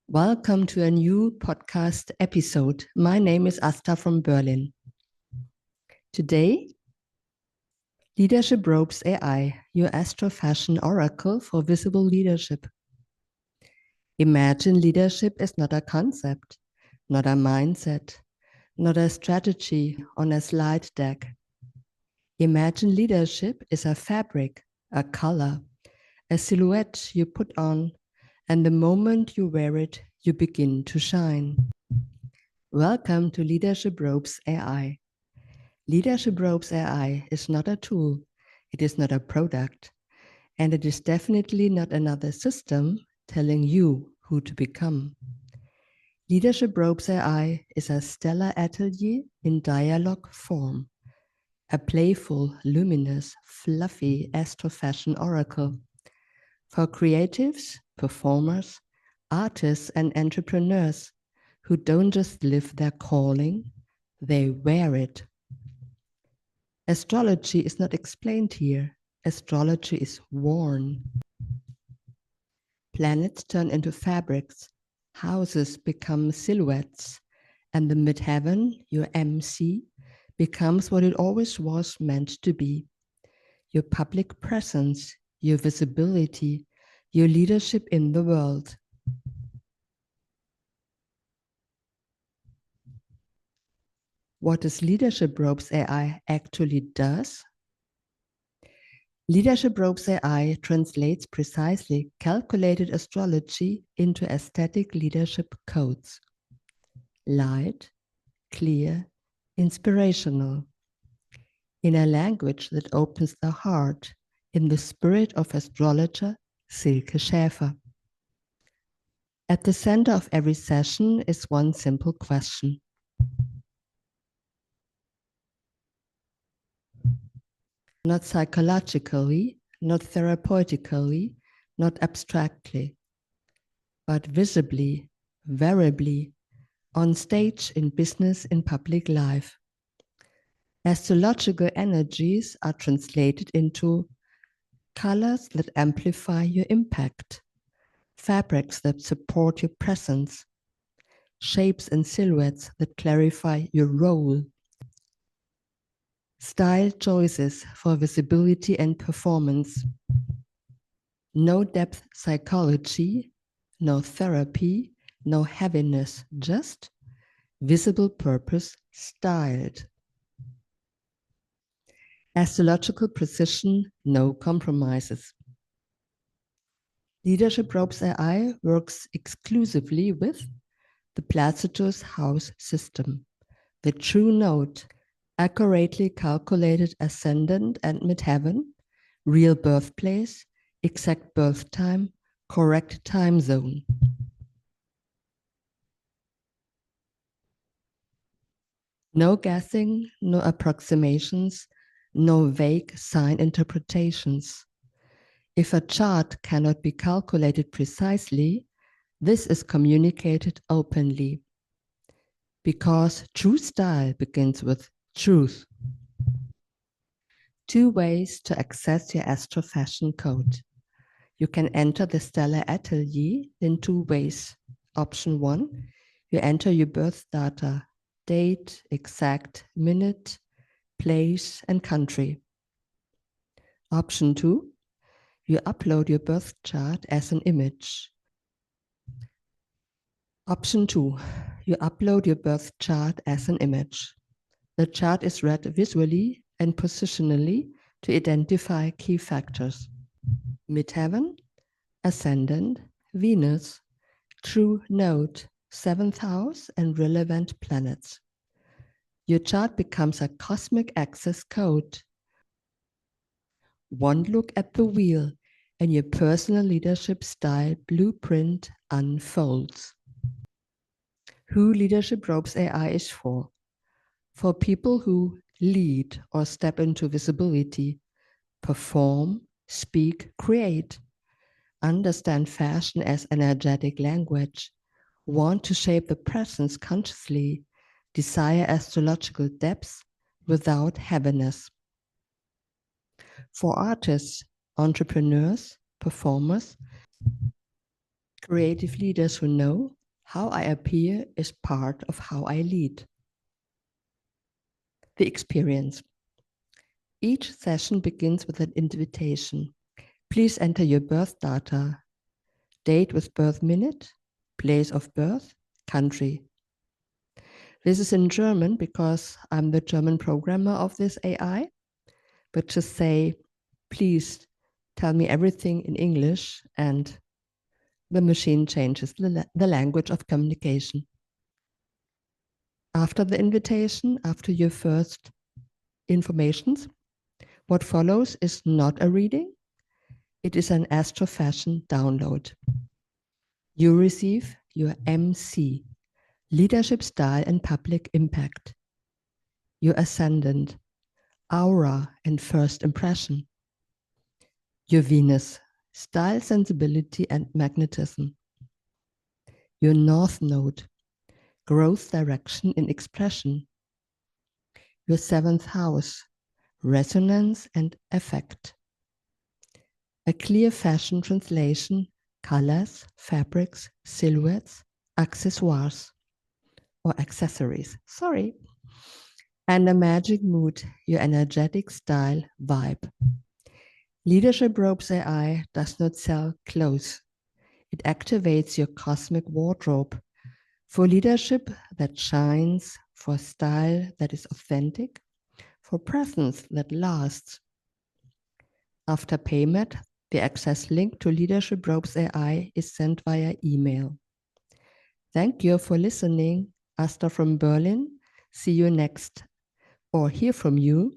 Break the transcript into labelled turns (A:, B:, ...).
A: Welcome to a new podcast episode. My name is Asta from Berlin. Today, Leadership Ropes AI, your astro fashion oracle for visible leadership. Imagine leadership is not a concept, not a mindset, not a strategy on a slide deck. Imagine leadership is a fabric, a color, a silhouette you put on, and the moment you wear it, you begin to shine. Welcome to Leadership Ropes AI. Leadership Ropes AI is not a tool, it is not a product, and it is definitely not another system telling you who to become. Leadership Ropes AI is a stellar atelier in dialogue form, a playful, luminous, fluffy astro fashion oracle for creatives, performers, artists, and entrepreneurs who don't just live their calling, they wear it. Astrology is not explained here. Astrology is worn. Planets turn into fabrics, houses become silhouettes, and the midheaven, your MC, becomes what it always was meant to be. Your public presence, your visibility, your leadership in the world. What does Leadership Ropes AI actually does? Leadership Ropes AI translates precisely calculated astrology into aesthetic leadership codes. Light, clear, inspirational. In a language that opens the heart, in the spirit of astrologer Silke Schäfer. At the center of every session is one simple question. Not psychologically, not therapeutically, not abstractly, but visibly, variably, on stage, in business, in public life. Astrological energies are translated into colors that amplify your impact, fabrics that support your presence, shapes and silhouettes that clarify your role, style choices for visibility and performance. No depth psychology, no therapy, no heaviness, just visible purpose styled. Astrological precision, no compromises. Leadership Ropes AI works exclusively with the Placidus house system, the true note, accurately calculated ascendant and midheaven, real birthplace, exact birth time, correct time zone. No guessing, no approximations, no vague sign interpretations. If a chart cannot be calculated precisely, this is communicated openly. Because true style begins with truth. 2 ways to access your astro fashion code. You can enter the stellar atelier in 2 ways. Option 1, you enter your birth data, date, exact minute, place, and country. Option 2, you upload your birth chart as an image. Option 2, you upload your birth chart as an image. The chart is read visually and positionally to identify key factors. Midheaven, ascendant, Venus, true node, 7th house, and relevant planets. Your chart becomes a cosmic access code. One look at the wheel and your personal leadership style blueprint unfolds. Who Leadership Ropes AI is for? For people who lead or step into visibility, perform, speak, create, understand fashion as energetic language, want to shape the presence consciously, desire astrological depth without heaviness. For artists, entrepreneurs, performers, creative leaders who know How I appear is part of how I lead. The experience. Each session begins with an invitation. Please enter your birth data, date with birth minute, place of birth, country. This is in German because I'm the German programmer of this AI, but just say, please tell me everything in English, and the machine changes the language of communication. After the invitation, after your first informations, what follows is not a reading. It is an astrofashion download. You receive your MC, leadership style and public impact, your ascendant, aura and first impression, your Venus, style, sensibility and magnetism, your North Node, growth direction in expression, your 7th house, resonance and effect, a clear fashion translation, colors, fabrics, silhouettes, accessoires, or accessories, and a magic mood, your energetic style vibe. Leadership Ropes AI does not sell clothes. It activates your cosmic wardrobe for leadership that shines, for style that is authentic, for presence that lasts. After payment, the access link to Leadership Ropes AI is sent via email. Thank you for listening. Asta from Berlin. See you next, or hear from you